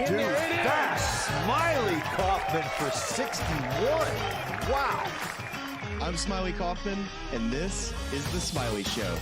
do that. Smylie Kaufman for 61. Wow. I'm Smylie Kaufman, and this is The Smylie Show.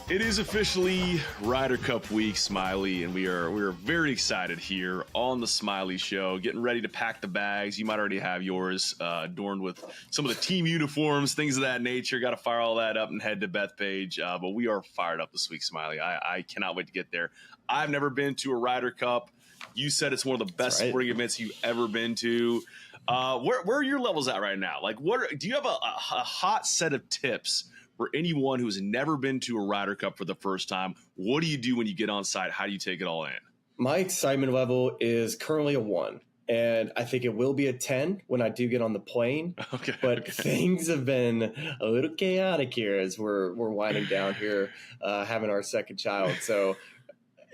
It is officially Ryder Cup week, Smylie, and we are very excited here on the Smylie Show, getting ready to pack the bags. You might already have yours adorned with some of the team uniforms, things of that nature. Got to fire all that up and head to Bethpage, but we are fired up this week, Smylie. I cannot wait to get there. I've never been to a Ryder Cup. You said it's one of the best sporting events you've ever been to. Where are your levels at right now? Like, do you have a hot set of tips for anyone who's never been to a Ryder Cup for the first time? What do you do when you get on site? How do you take it all in? My excitement level is currently a 1, and I think it will be a 10 when I do get on the plane. But things have been a little chaotic here as we're winding down here, having our second child. So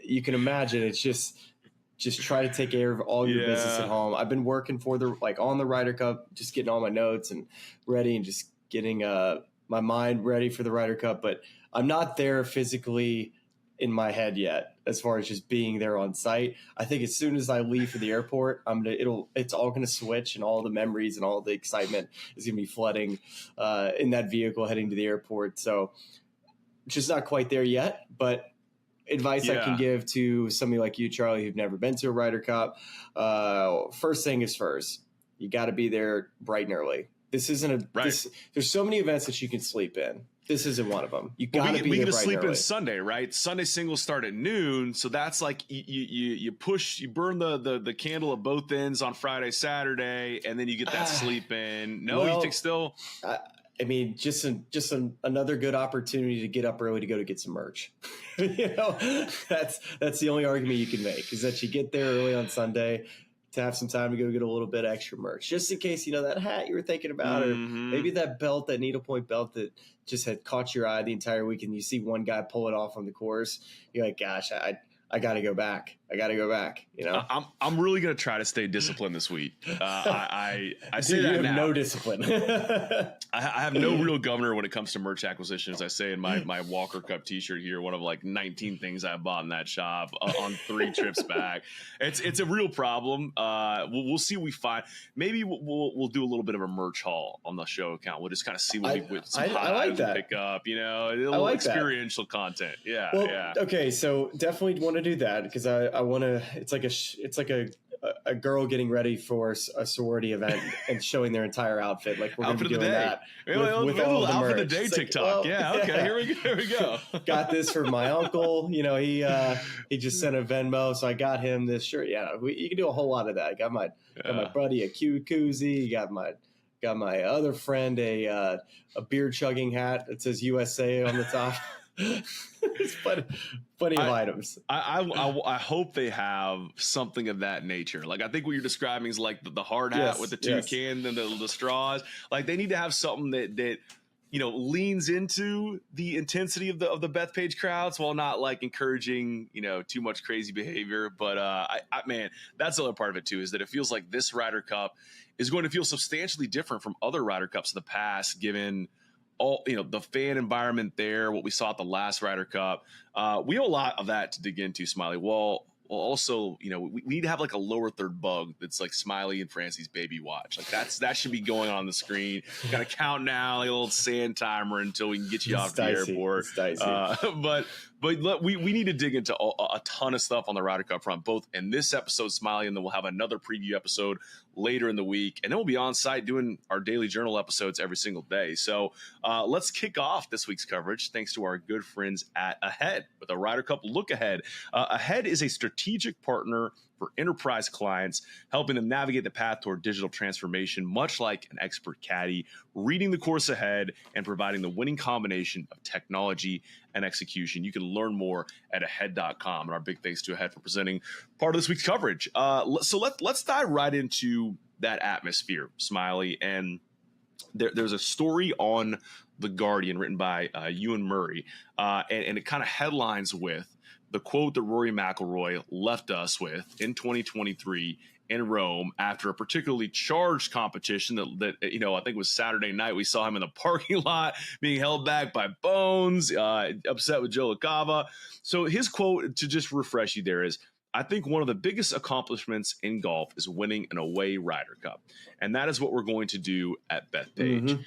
you can imagine it's just try to take care of all your business at home. I've been working on the Ryder Cup, just getting all my notes and ready and just getting my mind ready for the Ryder Cup, but I'm not there physically in my head yet as far as just being there on site. I think as soon as I leave for the airport, it's all going to switch, and all the memories and all the excitement is going to be flooding in that vehicle heading to the airport. So just not quite there yet, but advice I can give to somebody like you, Charlie, who've never been to a Ryder Cup. First thing is first, you got to be there bright and early. This isn't there's so many events that you can sleep in. This isn't one of them. You got to be there bright and early. We get to sleep in Sunday, right? Sunday singles start at noon, so that's like you burn the candle at both ends on Friday, Saturday, and then you get that sleep in. You think still? I mean, just another good opportunity to get up early to go to get some merch. That's the only argument you can make, is that you get there early on Sunday to have some time to go get a little bit extra merch, just in case, that hat you were thinking about, or maybe that belt, that needlepoint belt that just had caught your eye the entire week, and you see one guy pull it off on the course. You're like, gosh, I got to go back. I'm really going to try to stay disciplined this week. I say that you have now. No discipline. I have no real governor when it comes to merch acquisition. As I say in my Walker Cup t-shirt here, one of like 19 things I bought in that shop on 3 trips back. It's a real problem. We'll see what we find. Maybe we'll do a little bit of a merch haul on the show account. We'll just kind of see what we pick up, a little experiential content. Yeah. Well, yeah. Okay. So definitely want to do that, because I want to, it's like a girl getting ready for a sorority event and showing their entire outfit. Like, we're going to be doing that with all the merch. Outfit of the day TikTok. Here we go. Got this for my uncle. He just sent a Venmo, so I got him this shirt. Yeah, you can do a whole lot of that. I got my buddy a Q koozie. Got my other friend a beer chugging hat that says USA on the top. It's plenty of items. I hope they have something of that nature. Like, I think what you're describing is like the hard hat with the toucan and the straws. Like, they need to have something that leans into the intensity of the Bethpage crowds, while not like encouraging too much crazy behavior. But man, that's the other part of it too, is that it feels like this Ryder Cup is going to feel substantially different from other Ryder Cups in the past, given all the fan environment there, what we saw at the last Ryder Cup. We have a lot of that to dig into, Smylie. Well, also, we need to have like a lower third bug that's like Smylie and Francie's baby watch. Like, that should be going on the screen. Got to count now, like a little sand timer until we can get you off the airport. It's dicey. But we need to dig into a ton of stuff on the Ryder Cup front, both in this episode, Smylie, and then we'll have another preview episode later in the week. And then we'll be on site doing our daily journal episodes every single day. So let's kick off this week's coverage thanks to our good friends at Ahead with a Ryder Cup look ahead. Ahead is a strategic partner for enterprise clients, helping them navigate the path toward digital transformation, much like an expert caddy, reading the course ahead and providing the winning combination of technology and execution. You can learn more at ahead.com. And our big thanks to Ahead for presenting part of this week's coverage. So let's dive right into that atmosphere, Smylie. And there's a story on The Guardian written by Ewan Murray, and it kind of headlines with the quote that Rory McIlroy left us with in 2023 in Rome after a particularly charged competition that I think it was Saturday night. We saw him in the parking lot being held back by Bones, upset with Joe LaCava. So his quote, to just refresh you there, is, I think one of the biggest accomplishments in golf is winning an away Ryder Cup. And that is what we're going to do at Bethpage. Mm-hmm.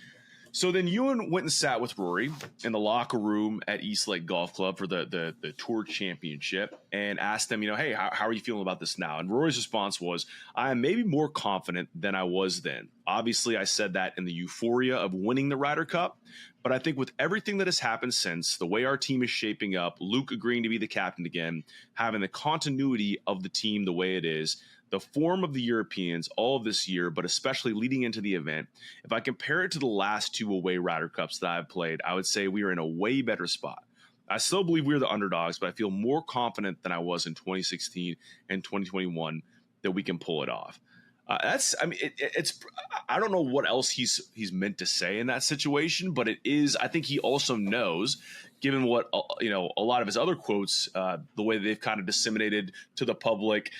So then Ewan went and sat with Rory in the locker room at Eastlake Golf Club for the Tour Championship and asked them, hey, how are you feeling about this now? And Rory's response was, I am maybe more confident than I was then. Obviously, I said that in the euphoria of winning the Ryder Cup. But I think with everything that has happened since, the way our team is shaping up, Luke agreeing to be the captain again, having the continuity of the team the way it is, the form of the Europeans all of this year, but especially leading into the event, if I compare it to the last 2 away Ryder Cups that I've played, I would say we are in a way better spot. I still believe we're the underdogs, but I feel more confident than I was in 2016 and 2021 that we can pull it off. It's I don't know what else he's meant to say in that situation, but it is. I think he also knows, given what a lot of his other quotes, the way they've kind of disseminated to the public,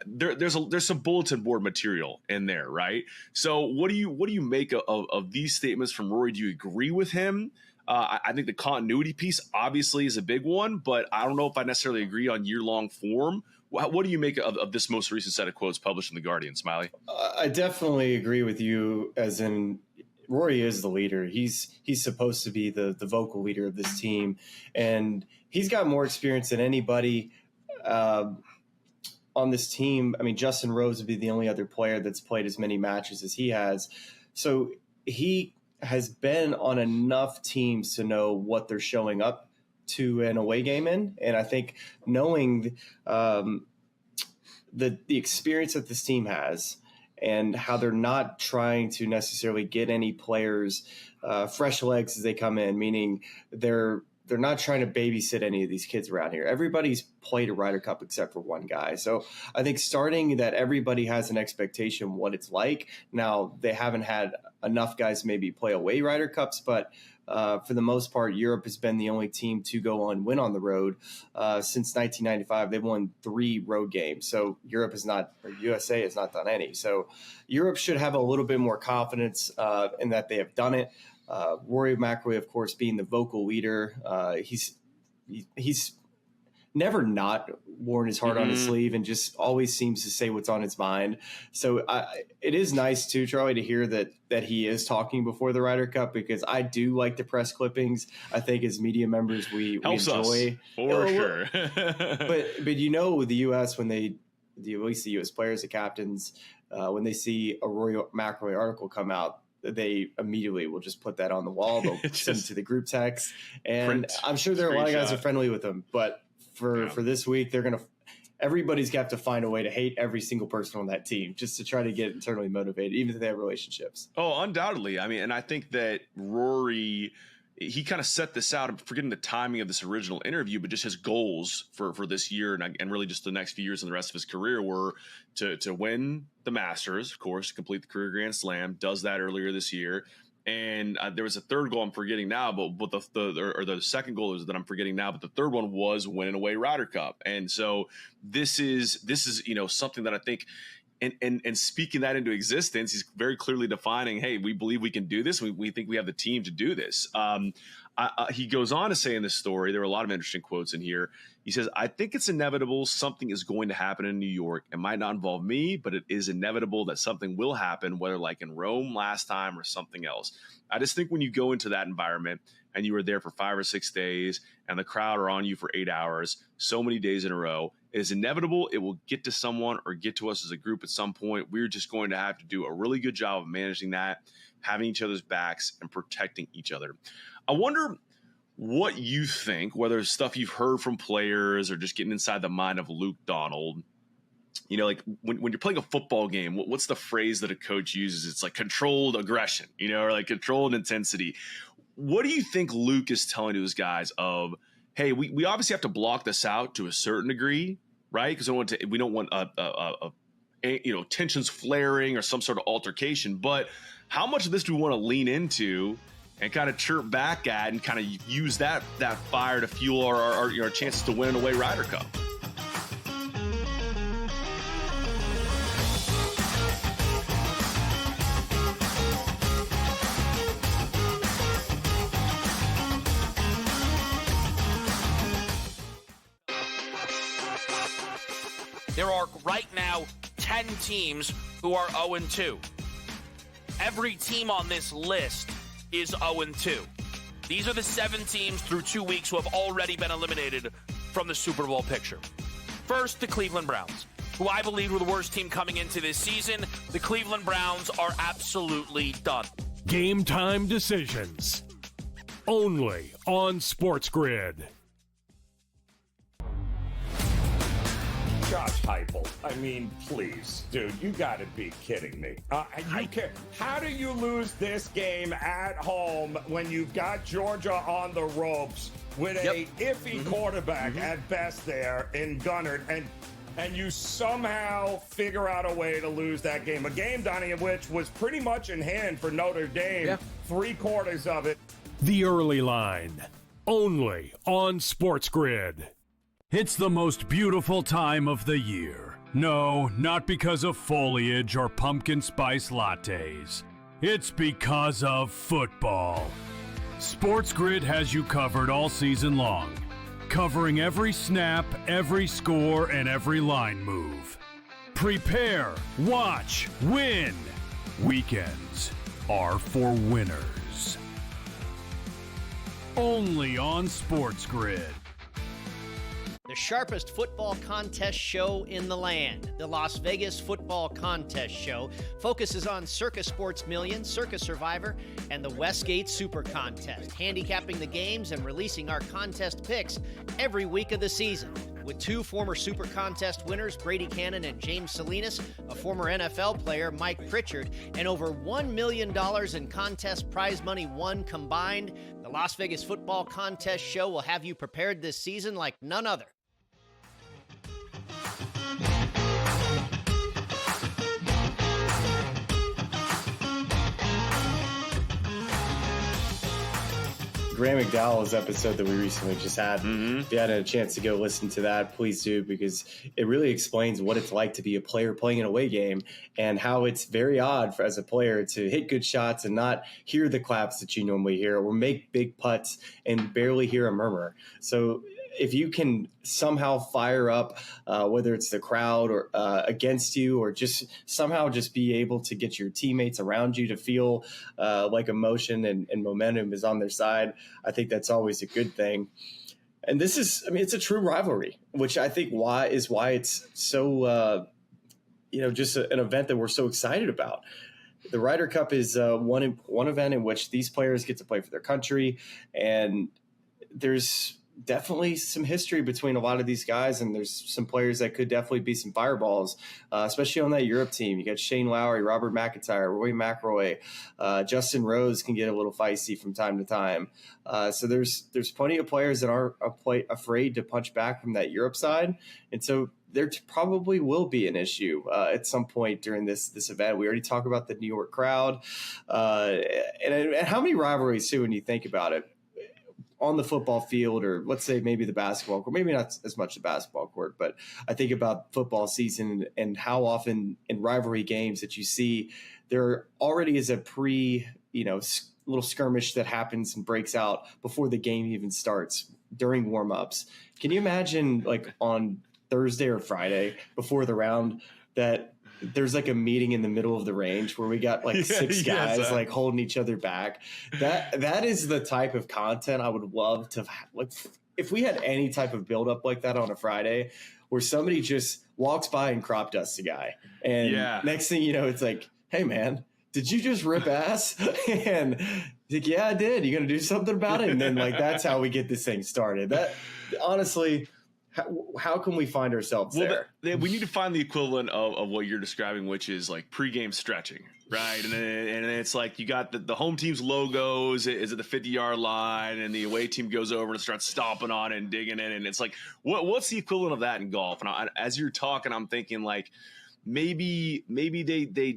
there's some bulletin board material in there, right? So what do you make of these statements from Rory? Do you agree with him? I think the continuity piece obviously is a big one, but I don't know if I necessarily agree on year-long form. What do you make of this most recent set of quotes published in The Guardian, Smylie? I definitely agree with you, as in Rory is the leader. He's supposed to be the vocal leader of this team, and he's got more experience than anybody on this team. I mean, Justin Rose would be the only other player that's played as many matches as he has. So he has been on enough teams to know what they're showing up to an away game in. And I think knowing the experience that this team has and how they're not trying to necessarily get any players fresh legs as they come in, meaning they're not trying to babysit any of these kids around here. Everybody's played a Ryder Cup except for one guy. So I think starting that everybody has an expectation what it's like. Now, they haven't had enough guys maybe play away Ryder Cups, but for the most part, Europe has been the only team to go on win on the road since 1995. They've won 3 road games. So USA has not done any. So Europe should have a little bit more confidence in that they have done it. Rory McIlroy, of course, being the vocal leader, he's never not worn his heart on his sleeve and just always seems to say what's on his mind. So it is nice too, Charlie, to hear that he is talking before the Ryder Cup, because I do like the press clippings. I think as media members, we enjoy for sure. but the U.S. when at least the U.S. players, the captains, when they see a Rory McIlroy article come out, they immediately will just put that on the wall. They'll send it to the group text, and I'm sure there are a lot of guys who are friendly with them. But for this week, everybody's got to find a way to hate every single person on that team just to try to get internally motivated, even if they have relationships. Oh, undoubtedly. I mean, and I think that Rory, he kind of set this out. I'm forgetting the timing of this original interview, but just his goals for this year and really just the next few years and the rest of his career were to win the Masters, of course, complete the career Grand Slam, does that earlier this year. And there was a third goal I'm forgetting now, but the second goal is that I'm forgetting now, but the third one was winning away Ryder Cup. And so this is something that I think, and speaking that into existence, he's very clearly defining, hey, we believe we can do this. We think we have the team to do this. He goes on to say in this story, there are a lot of interesting quotes in here. He says, I think it's inevitable something is going to happen in New York. It might not involve me, but it is inevitable that something will happen, whether like in Rome last time or something else. I just think when you go into that environment and you are there for 5 or 6 days and the crowd are on you for 8 hours, so many days in a row, it is inevitable it will get to someone or get to us as a group at some point. We're just going to have to do a really good job of managing that, having each other's backs and protecting each other. I wonder what you think, whether it's stuff you've heard from players or just getting inside the mind of Luke Donald. Like when you're playing a football game, what's the phrase that a coach uses? It's like controlled aggression, or like controlled intensity. What do you think Luke is telling to his guys of, hey, we obviously have to block this out to a certain degree, right? Because we don't want tensions flaring or some sort of altercation. But how much of this do we want to lean into and kind of chirp back at and kind of use that fire to fuel our chances to win an away Ryder Cup. There are right now 10 teams who are 0-2. Every team on this list is 0-2. These are the 7 teams through 2 weeks who have already been eliminated from the Super Bowl picture. First, the Cleveland Browns, who I believe were the worst team coming into this season. The Cleveland Browns are absolutely done. Game time decisions. Only on SportsGrid. Josh Heupel. I mean, please, dude, you got to be kidding me. How do you lose this game at home when you've got Georgia on the ropes with a iffy quarterback at best there in Gunnard, and you somehow figure out a way to lose that game? A game, Donnie, of which was pretty much in hand for Notre Dame, 3/4 of it. The early line. Only on SportsGrid. It's the most beautiful time of the year. No, not because of foliage or pumpkin spice lattes. It's because of football. SportsGrid has you covered all season long, covering every snap, every score, and every line move. Prepare, watch, win. Weekends are for winners. Only on SportsGrid. The sharpest football contest show in the land, the Las Vegas Football Contest Show, focuses on Circus Sports Million, Circus Survivor, and the Westgate Super Contest, handicapping the games and releasing our contest picks every week of the season. With 2 former Super Contest winners, Brady Cannon and James Salinas, a former NFL player, Mike Pritchard, and over $1 million in contest prize money won combined, the Las Vegas Football Contest Show will have you prepared this season like none other. Graham McDowell's episode that we recently just had. If you had a chance to go listen to that, please do, because it really explains what it's like to be a player playing an away game and how it's very odd as a player to hit good shots and not hear the claps that you normally hear or make big putts and barely hear a murmur. So if you can somehow fire up, whether it's the crowd or against you, or just somehow just be able to get your teammates around you to feel like emotion and momentum is on their side, I think that's always a good thing. And this is, I mean, it's a true rivalry, which I think why it's so, just an event that we're so excited about. The Ryder Cup is one event in which these players get to play for their country, and there's definitely some history between a lot of these guys, and there's some players that could definitely be some fireballs, especially on that Europe team. You got Shane Lowry, Robert McIntyre, Roy McIlroy, Justin Rose can get a little feisty from time to time. So there's plenty of players that aren't afraid to punch back from that Europe side, and so there probably will be an issue at some point during this event. We already talked about the New York crowd, and how many rivalries too when you think about it, on the football field, or let's say maybe the basketball court, maybe not as much the basketball court, but I think about football season and how often in rivalry games that you see there already is a little skirmish that happens and breaks out before the game even starts during warm-ups. Can you imagine like on Thursday or Friday before the round that there's like a meeting in the middle of the range where we got like 6 guys like holding each other back? That is the type of content I would love to like. If we had any type of buildup like that on a Friday where somebody just walks by and crop dusts a guy, and next thing you know, it's like, hey man, did you just rip ass? And he's like, yeah, I did. You gonna do something about it? And then like that's how we get this thing started. That honestly, how can we find ourselves there? We need to find the equivalent of what you're describing, which is like pregame stretching, right? And then it's like you got the home team's logos is at the 50-yard line, and the away team goes over and starts stomping on it and digging it. And it's like, what's the equivalent of that in golf? And as you're talking, I'm thinking like maybe they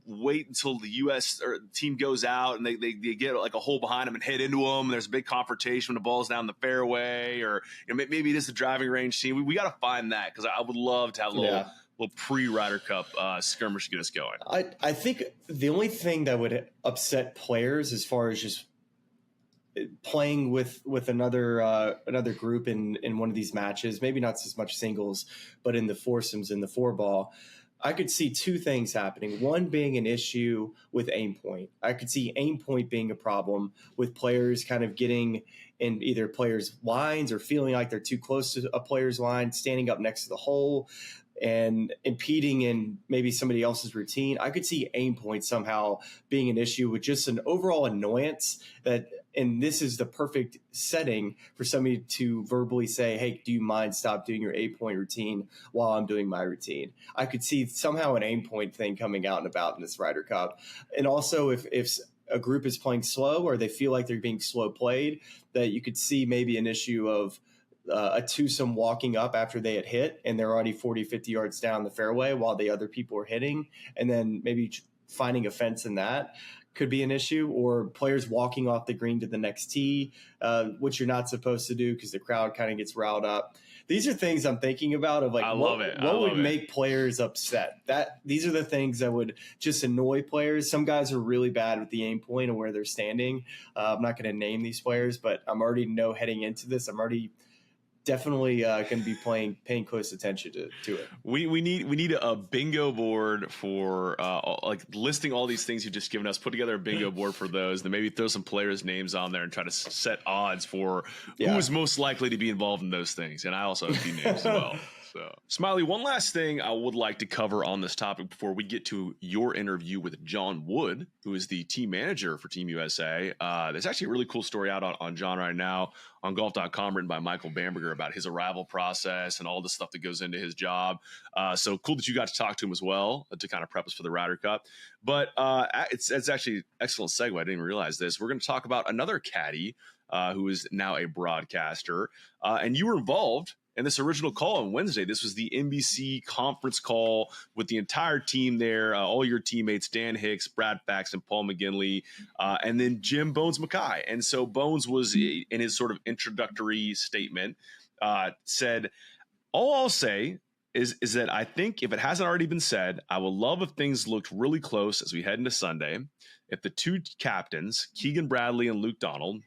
wait until the U.S. or team goes out and they get like a hole behind them and hit into them. And there's a big confrontation when the ball's down the fairway, or maybe it is the driving range team. We got to find that, because I would love to have a little pre-Ryder Cup skirmish to get us going. I think the only thing that would upset players as far as just playing with another group in one of these matches, maybe not as much singles, but in the foursomes in the 4-ball, I could see two things happening. One being an issue with aim point. I could see aim point being a problem with players kind of getting in either players' lines or feeling like they're too close to a player's line, standing up next to the hole and impeding in maybe somebody else's routine. I could see aim point somehow being an issue with just an overall annoyance and this is the perfect setting for somebody to verbally say, hey, do you mind stop doing your 8-point routine while I'm doing my routine? I could see somehow an aim point thing coming out and about in this Ryder Cup. And also if a group is playing slow or they feel like they're being slow played, that you could see maybe an issue of a twosome walking up after they had hit and they're already 40, 50 yards down the fairway while the other people are hitting, and then maybe finding a fence in that could be an issue, or players walking off the green to the next tee, which you're not supposed to do because the crowd kind of gets riled up. These are things I'm thinking about of like, what would make players upset? These are the things that would just annoy players. Some guys are really bad with the aim point and where they're standing. I'm not going to name these players, but I'm already heading into this, I'm already definitely going to be paying close attention to it. We need a bingo board for like listing all these things you've just given us. Put together a bingo board for those, then maybe throw some players' names on there and try to set odds for who is most likely to be involved in those things. And I also have a few names as well. So, Smylie, one last thing I would like to cover on this topic before we get to your interview with John Wood, who is the team manager for Team USA. There's actually a really cool story out on John right now on golf.com, written by Michael Bamberger, about his arrival process and all the stuff that goes into his job. So cool that you got to talk to him as well to kind of prep us for the Ryder Cup. But it's actually an excellent segue. I didn't even realize this. We're going to talk about another caddy who is now a broadcaster. And you were involved in this original call on Wednesday. This was the NBC conference call with the entire team there, all your teammates, Dan Hicks, Brad Faxon, Paul McGinley, and then Jim Bones Mackay. And so Bones was, in his sort of introductory statement, said, all I'll say is that I think if it hasn't already been said, I will love if things looked really close as we head into Sunday. If the two captains, Keegan Bradley and Luke Donald,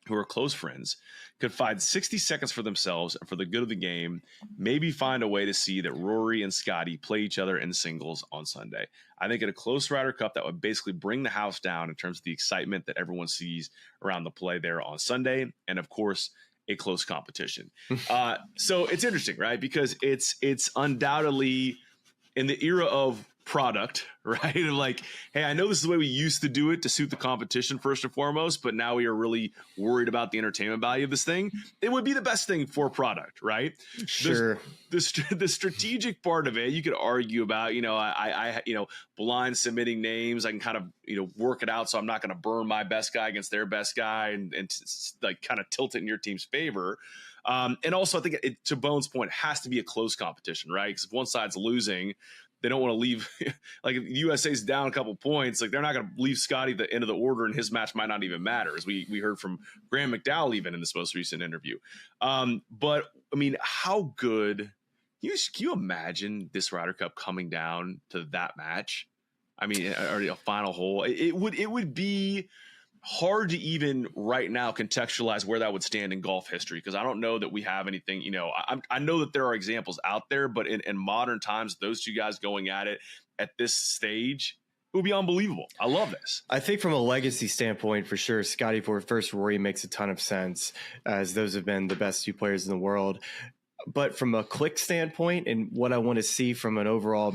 who are close friends, could find 60 seconds for themselves and for the good of the game, maybe find a way to see that Rory and Scotty play each other in singles on Sunday. I think at a close Ryder Cup, that would basically bring the house down in terms of the excitement that everyone sees around the play there on Sunday. And of course, a close competition. So it's interesting, right? Because it's undoubtedly in the era of product, right? And like, hey, I know this is the way we used to do it to suit the competition first and foremost, but now we are really worried about the entertainment value of this thing. It would be the best thing for product, right? Sure. The strategic part of it, you could argue about, I blind submitting names. I can kind of, work it out so I'm not going to burn my best guy against their best guy and like kind of tilt it in your team's favor. And also I think to Bones' point, it has to be a close competition, right? Because if one side's losing, they don't want to leave, like if USA's down a couple points, like they're not going to leave Scotty at the end of the order and his match might not even matter, as we heard from Graham McDowell even in this most recent interview. But I mean, how good, can you imagine this Ryder Cup coming down to that match? I mean, or a final hole, it would be hard to even right now contextualize where that would stand in golf history, because I don't know that we have anything, I know that there are examples out there, but in modern times, those two guys going at it at this stage, it would be unbelievable. I love this. I think from a legacy standpoint, for sure, Scotty Ford versus Rory makes a ton of sense, as those have been the best two players in the world. But from a click standpoint and what I want to see from an overall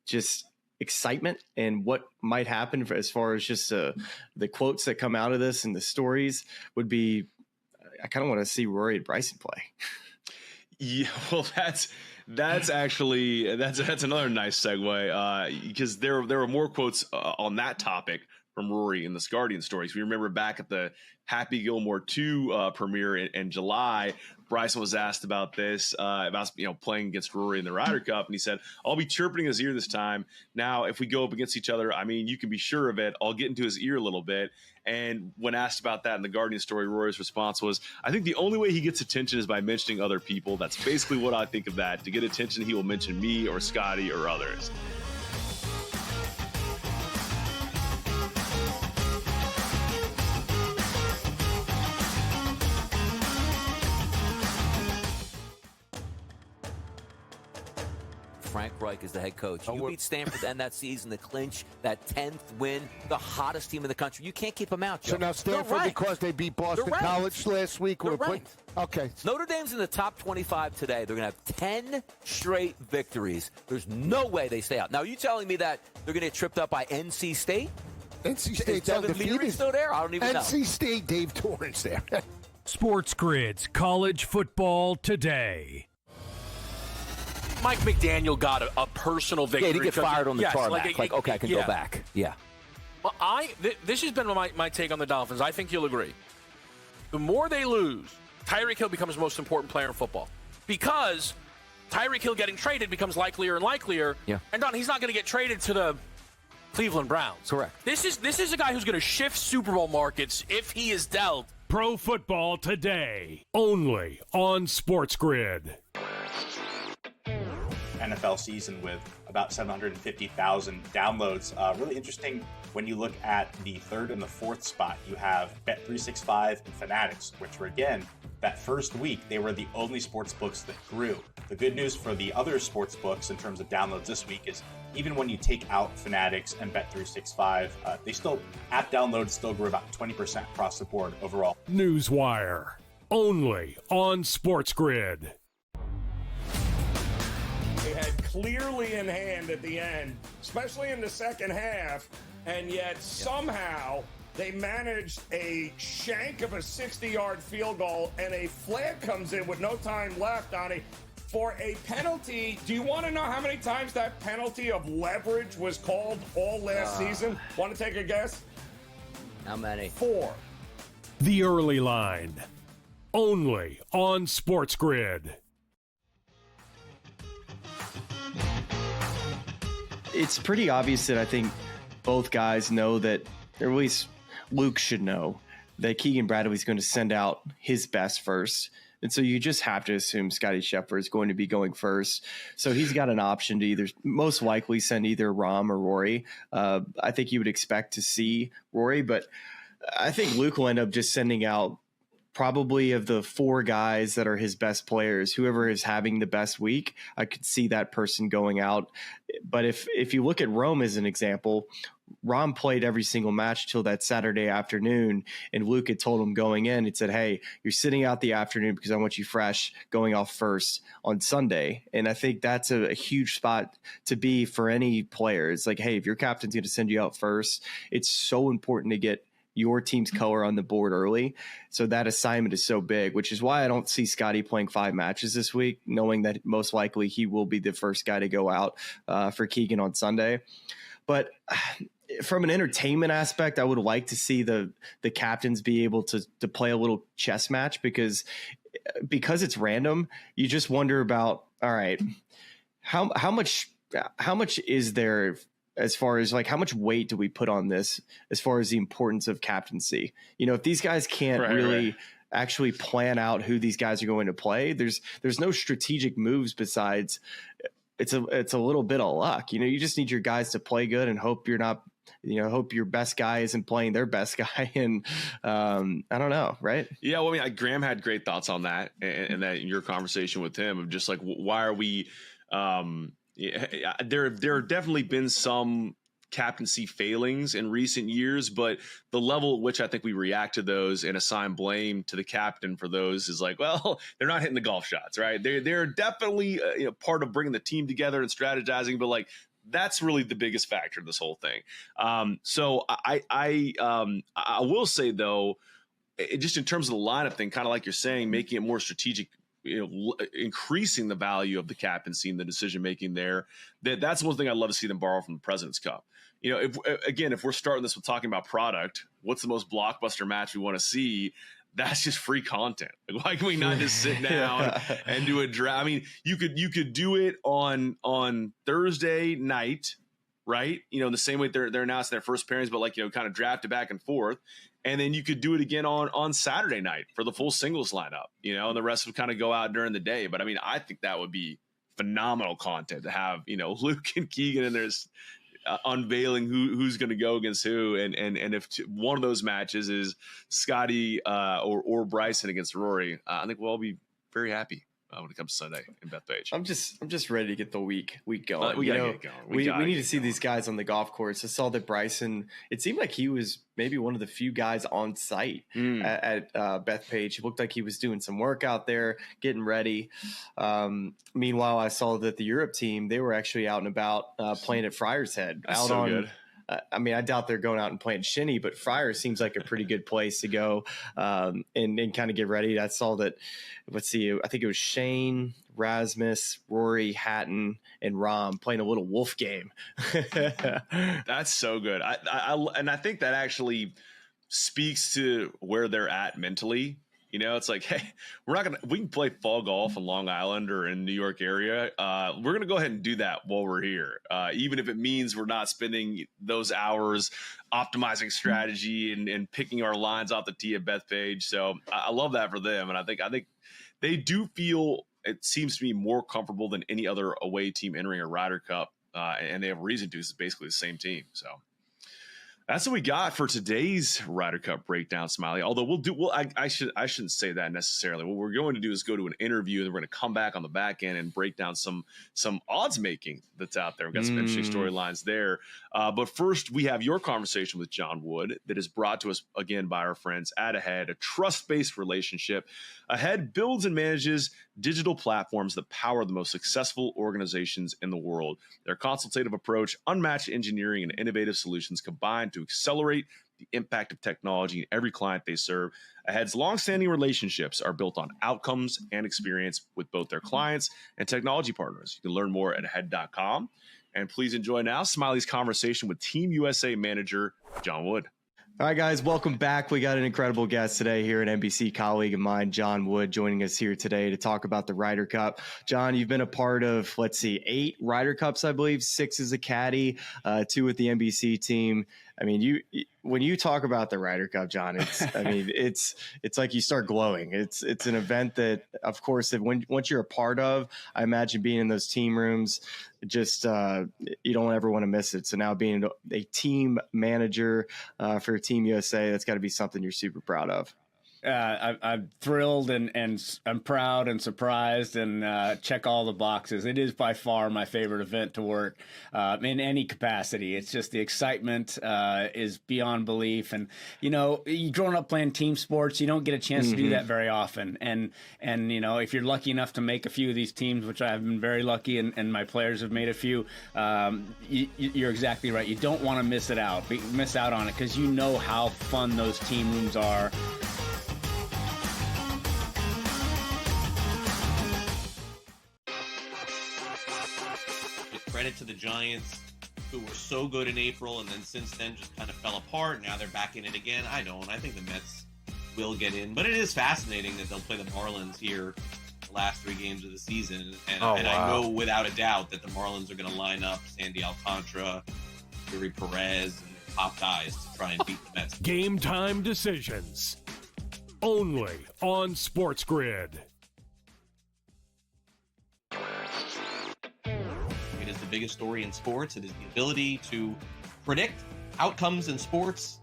just excitement and what might happen as far as just the quotes that come out of this and the stories would be, I kind of want to see Rory and Bryson play. Yeah, well, that's actually another nice segue, because there were more quotes on that topic from Rory in this Guardian stories. We remember back at the Happy Gilmore 2 premiere in July, Bryson was asked about this, about playing against Rory in the Ryder Cup, and he said, "I'll be chirping his ear this time. Now, if we go up against each other, I mean, you can be sure of it. I'll get into his ear a little bit." And when asked about that in the Guardian story, Rory's response was, "I think the only way he gets attention is by mentioning other people. That's basically what I think of that. To get attention, he will mention me or Scotty or others." Frank Reich is the head coach. You beat Stanford to end that season to clinch that 10th win, the hottest team in the country. You can't keep them out, Joe. So now Stanford, because they beat Boston College last week, okay. Notre Dame's in the top 25 today. They're going to have 10 straight victories. There's no way they stay out. Now, are you telling me that they're going to get tripped up by NC State? NC State's Devin undefeated. Leary still there? I don't even know. NC State, Dave Torrance there. SportsGrid's College Football Today. Mike McDaniel got a personal victory. Yeah, he get fired on the tarmac. Okay, I can go yeah. back. Yeah. Well, this has been my take on the Dolphins. I think you'll agree. The more they lose, Tyreek Hill becomes the most important player in football. Because Tyreek Hill getting traded becomes likelier and likelier. Yeah. And Don, he's not going to get traded to the Cleveland Browns. Correct. This is a guy who's going to shift Super Bowl markets if he is dealt. Pro Football Today, only on SportsGrid. NFL season with about 750,000 downloads. Really interesting when you look at the third and the fourth spot. You have Bet365 and Fanatics, which were, again, that first week, they were the only sports books that grew. The good news for the other sports books in terms of downloads this week is even when you take out Fanatics and Bet365, app downloads still grew about 20% across the board overall. Newswire, only on SportsGrid. They had clearly in hand at the end, especially in the second half, and yet somehow they managed a shank of a 60-yard field goal, and a flag comes in with no time left on it for a penalty. Do you want to know how many times that penalty of leverage was called all last season? Want to take a guess? How many? 4. The Early Line, only on SportsGrid. It's pretty obvious that I think both guys know that, or at least Luke should know, that Keegan Bradley's going to send out his best first. And so you just have to assume Scotty Scheffler is going to be going first. So he's got an option to either most likely send either Rahm or Rory. I think you would expect to see Rory, but I think Luke will end up just sending out probably of the 4 guys that are his best players, whoever is having the best week, I could see that person going out. But if you look at Rome as an example, Rahm played every single match till that Saturday afternoon, and Luke had told him going in, it said, "Hey, you're sitting out the afternoon because I want you fresh going off first on Sunday." And I think that's a huge spot to be for any player. It's like, hey, if your captain's going to send you out first, it's so important to get your team's color on the board early. So that assignment is so big, which is why I don't see Scotty playing 5 matches this week, knowing that most likely he will be the first guy to go out for Keegan on Sunday. But from an entertainment aspect, I would like to see the captains be able to play a little chess match because it's random. You just wonder about, all right, how much is there as far as like how much weight do we put on this as far as the importance of captaincy? You know, if these guys can't actually plan out who these guys are going to play, there's no strategic moves besides it's a little bit of luck. You know, you just need your guys to play good and hope hope your best guy isn't playing their best guy. And I don't know. Right. Yeah. Well, I mean, Graham had great thoughts on that and that in your conversation with him of just like, why are we, there have definitely been some captaincy failings in recent years, but the level at which I think we react to those and assign blame to the captain for those is like, well, they're not hitting the golf shots, right? They're definitely part of bringing the team together and strategizing, but like that's really the biggest factor in this whole thing. So I will say though, just in terms of the lineup thing, kind of like you're saying, making it more strategic increasing the value of the captaincy and the decision making there. That's one thing I'd love to see them borrow from the President's Cup. If we're starting this with talking about product, what's the most blockbuster match we want to see? That's just free content. Why can we not just sit down and do a draft? I mean, you could do it on Thursday night, right? The same way they're announcing their first pairings, but kind of draft it back and forth. And then you could do it again on Saturday night for the full singles lineup, and the rest would kind of go out during the day. But I mean, I think that would be phenomenal content to have, Luke and Keegan and there's unveiling who's going to go against who. And if one of those matches is Scotty or Bryson against Rory, I think we'll all be very happy when it comes to Sunday in Bethpage. I'm just ready to get the week going. We gotta get going. We need to see these guys on the golf course. I saw that Bryson, it seemed like he was maybe one of the few guys on site at Bethpage. He looked like he was doing some work out there, getting ready. Meanwhile, I saw that the Europe team, they were actually out and about playing at Friar's Head. That's so good. I doubt they're going out and playing Shinny, but Friar seems like a pretty good place to go and kind of get ready. I saw that, let's see, I think it was Shane, Rasmus, Rory, Hatton, and Rom playing a little wolf game. That's so good. I think that actually speaks to where they're at mentally. It's like, hey, we can play fall golf in Long Island or in New York area. We're going to go ahead and do that while we're here. Even if it means we're not spending those hours optimizing strategy and picking our lines off the tee at Bethpage. So I love that for them. And I think they do feel, it seems to me, more comfortable than any other away team entering a Ryder Cup. And they have a reason to. It's basically the same team. So that's what we got for today's Ryder Cup breakdown, Smylie. Although I shouldn't say that necessarily. What we're going to do is go to an interview, and then we're going to come back on the back end and break down some odds making that's out there. We've got some interesting storylines there. But first, we have your conversation with John Wood that is brought to us again by our friends at Ahead, a trust-based relationship. Ahead builds and manages digital platforms that power the most successful organizations in the world. Their consultative approach, unmatched engineering, and innovative solutions combine to accelerate the impact of technology in every client they serve. Ahead's longstanding relationships are built on outcomes and experience with both their clients and technology partners. You can learn more at ahead.com. And please enjoy now Smiley's conversation with Team USA manager John Wood. All right, guys, welcome back. We got an incredible guest today here, an NBC colleague of mine, John Wood, joining us here today to talk about the Ryder Cup. John, you've been a part of, 8 Ryder Cups, I believe, 6 as a caddy, 2 with the NBC team. I mean, when you talk about the Ryder Cup, John, it's like you start glowing. It's an event that, of course, once you're a part of, I imagine being in those team rooms, just you don't ever want to miss it. So now being a team manager for Team USA, that's got to be something you're super proud of. I'm thrilled and I'm proud and surprised and check all the boxes. It is by far my favorite event to work in any capacity. It's just the excitement is beyond belief. And, you growing up playing team sports, you don't get a chance to do that very often. And if you're lucky enough to make a few of these teams, which I've been very lucky and my players have made a few, you're exactly right. You don't want to miss out on it because you know how fun those team rooms are. Credit to the Giants, who were so good in April and then since then just kind of fell apart. Now they're back in it again. I think the Mets will get in, but it is fascinating that they'll play the Marlins here the last 3 games of the season. And I know without a doubt that the Marlins are going to line up Sandy Alcantara, Yuri Perez, and top guys to try and beat the Mets. Game time decisions. Only on SportsGrid. The biggest story in sports. It is the ability to predict outcomes in sports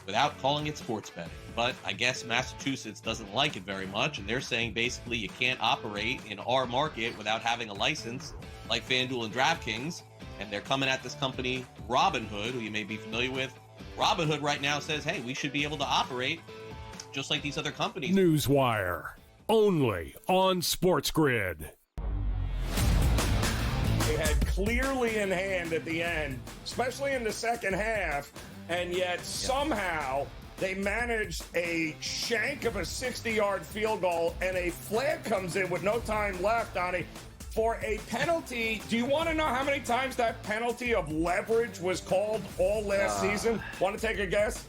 without calling it sports betting. But I guess Massachusetts doesn't like it very much, and they're saying basically you can't operate in our market without having a license like FanDuel and DraftKings, and they're coming at this company Robinhood, who you may be familiar with. Robinhood right now says, hey, we should be able to operate just like these other companies. Newswire, only on SportsGrid. They had clearly in hand at the end, especially in the second half, and yet somehow They managed a shank of a 60-yard field goal, and a flag comes in with no time left on it for a penalty. Do you want to know how many times that penalty of leverage was called all last season? Want to take a guess?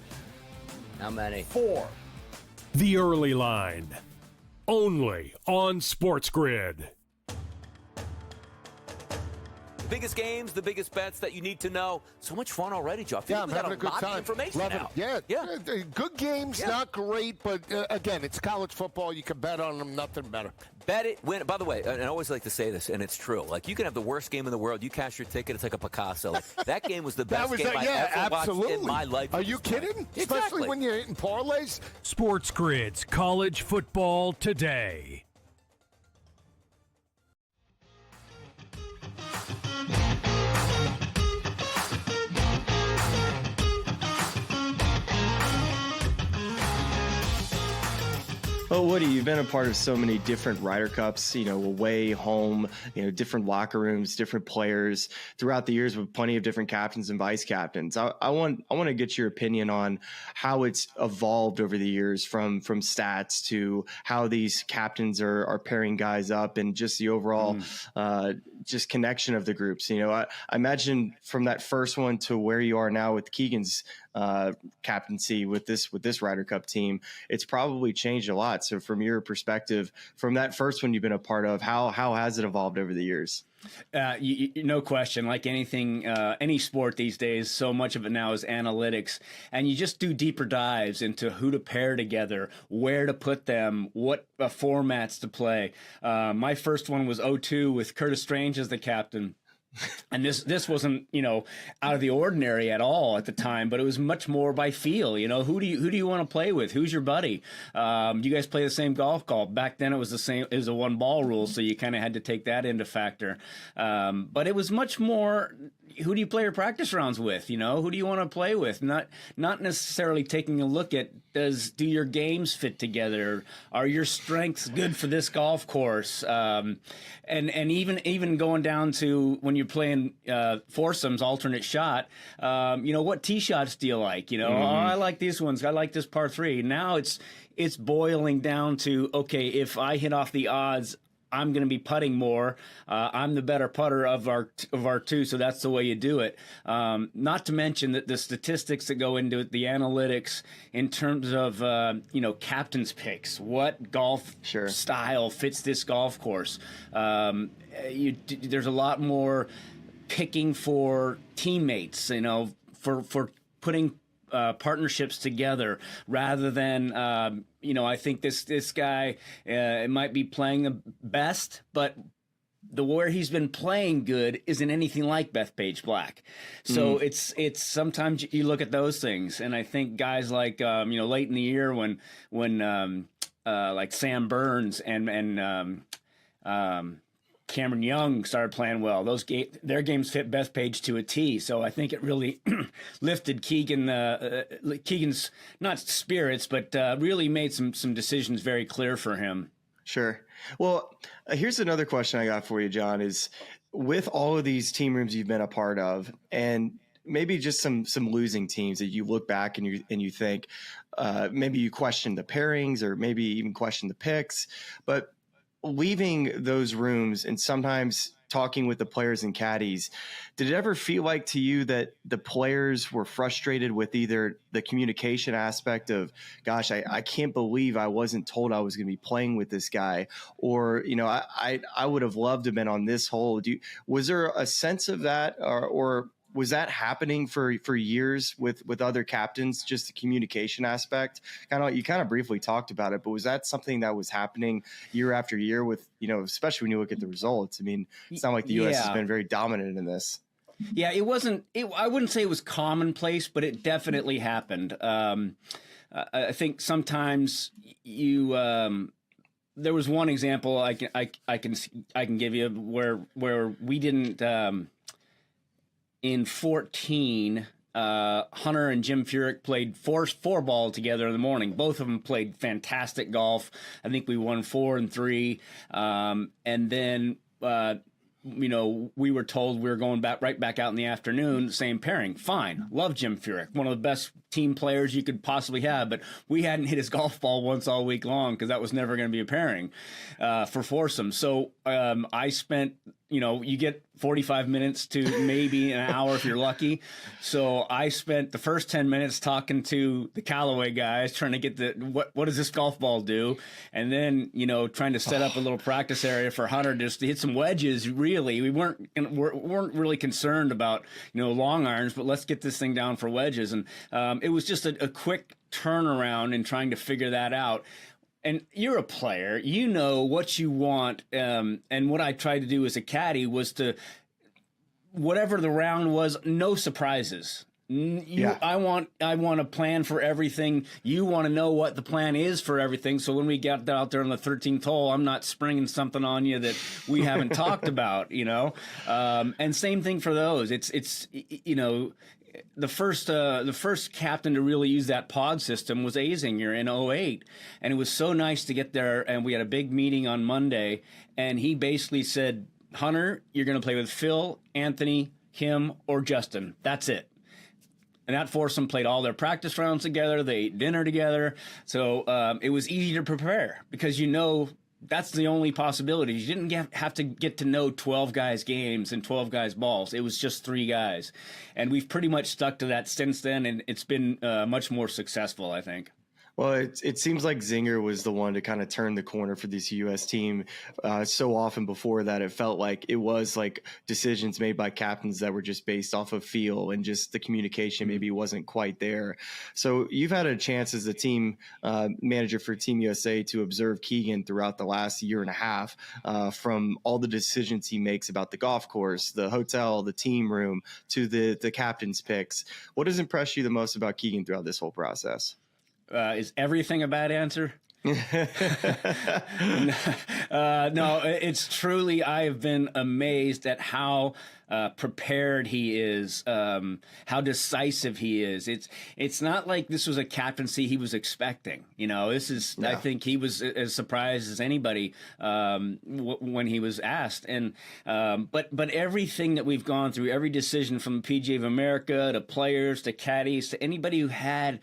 How many? 4. The Early Line, only on SportsGrid. The biggest games, the biggest bets that you need to know. So much fun already, Joe. I feel Yeah, like I'm we got having a good lot of time. information Love now. it. Yeah. Good games, not great, but again, it's college football. You can bet on them, nothing better. Bet it, win it. By the way, and I always like to say this, and it's true. Like, you can have the worst game in the world. You cash your ticket, it's like a Picasso. Like, that game was the best game I ever watched in my life. Are you kidding? Exactly. Especially when you're hitting parlays. SportsGrid's College Football Today. Well, Woody, you've been a part of so many different Ryder Cups, away, home, different locker rooms, different players throughout the years with plenty of different captains and vice captains. I want to get your opinion on how it's evolved over the years from stats to how these captains are pairing guys up and just the overall just connection of the groups. I imagine from that first one to where you are now with Keegan's captaincy with this Ryder Cup team, it's probably changed a lot. So from your perspective, from that first one you've been a part of, how has it evolved over the years? No question. Like anything, any sport these days, so much of it now is analytics, and you just do deeper dives into who to pair together, where to put them, what formats to play. My first one was 02 with Curtis Strange as the captain. And this wasn't, out of the ordinary at all at the time, but it was much more by feel. Who do you want to play with? Who's your buddy? You guys play the same golf call. Back then it was the same. It was a 1 ball rule, so you kind of had to take that into factor. But it was much more, who do you play your practice rounds with? Who do you want to play with? Not necessarily taking a look at, do your games fit together? Are your strengths good for this golf course? And even going down to when you're playing foursomes, alternate shot, what tee shots do you like? Oh, I like these ones. I like this par 3. Now it's boiling down to, okay, if I hit off the odds, I'm going to be putting more. I'm the better putter of our two, so that's the way you do it. Not to mention that the statistics that go into it, the analytics in terms of captain's picks, what golf style fits this golf course. There's a lot more picking for teammates, for putting partnerships together rather than I think this guy might be playing the best, but where he's been playing good isn't anything like Bethpage Black. So it's sometimes you look at those things, and I think guys like late in the year when like Sam Burns and Cameron Young started playing well. Their games fit Bethpage to a T. So I think it really lifted Keegan's not spirits, but really made some decisions very clear for him. Sure. Well, here's another question I got for you, John, is with all of these team rooms you've been a part of, and maybe just some losing teams that you look back and you think maybe you question the pairings or maybe even question the picks, but leaving those rooms and sometimes talking with the players and caddies, did it ever feel like to you that the players were frustrated with either the communication aspect of, gosh, I can't believe I wasn't told I was going to be playing with this guy, or, I would have loved to have been on this hole. Was there a sense of that, or was that happening for years with other captains, just the communication aspect? You kind of briefly talked about it, but was that something that was happening year after year with, especially when you look at the results? I mean, it's not like the U.S. has been very dominant in this. Yeah, it wasn't. I wouldn't say it was commonplace, but it definitely happened. I think sometimes there was one example I can give you where we didn't. In 2014, Hunter and Jim Furyk played four ball together in the morning. Both of them played fantastic golf. I think we won 4 and 3. And then, we were told we were going right back out in the afternoon, same pairing. Fine. Love Jim Furyk, one of the best team players you could possibly have, but we hadn't hit his golf ball once all week long because that was never going to be a pairing for foursome. So I spent, you get 45 minutes to maybe an hour if you're lucky. So I spent the first 10 minutes talking to the Callaway guys, trying to get what does this golf ball do? And then, trying to set up a little practice area for Hunter just to hit some wedges. Really, we weren't really concerned about, long irons, but let's get this thing down for wedges. And it was just a quick turnaround in trying to figure that out. And you're a player, you know what you want. And what I tried to do as a caddy was to, whatever the round was, no surprises. I want a plan for everything. You want to know what the plan is for everything. So when we get out there on the 13th hole, I'm not springing something on you that we haven't talked about, and same thing for those. It's the first captain to really use that pod system was Azinger in 2008. And it was so nice to get there. And we had a big meeting on Monday. And he basically said, Hunter, you're going to play with Phil, Anthony, him, or Justin. That's it. And that foursome played all their practice rounds together. They ate dinner together. So it was easy to prepare because that's the only possibility. You didn't have to get to know 12 guys' games and 12 guys' balls. It was just 3 guys. And we've pretty much stuck to that since then, and it's been much more successful, I think. Well, it seems like Zinger was the one to kind of turn the corner for this U.S. team. So often before that, it felt like it was like decisions made by captains that were just based off of feel and just the communication maybe wasn't quite there. So you've had a chance as a team manager for Team USA to observe Keegan throughout the last year and a half, from all the decisions he makes about the golf course, the hotel, the team room, to the captain's picks. What has impressed you the most about Keegan throughout this whole process? Is everything a bad answer? No, it's truly, I have been amazed at how prepared he is, how decisive he is. It's not like this was a captaincy he was expecting. This is, I think he was as surprised as anybody when he was asked. And but everything that we've gone through, every decision from the PGA of America to players to caddies to anybody who had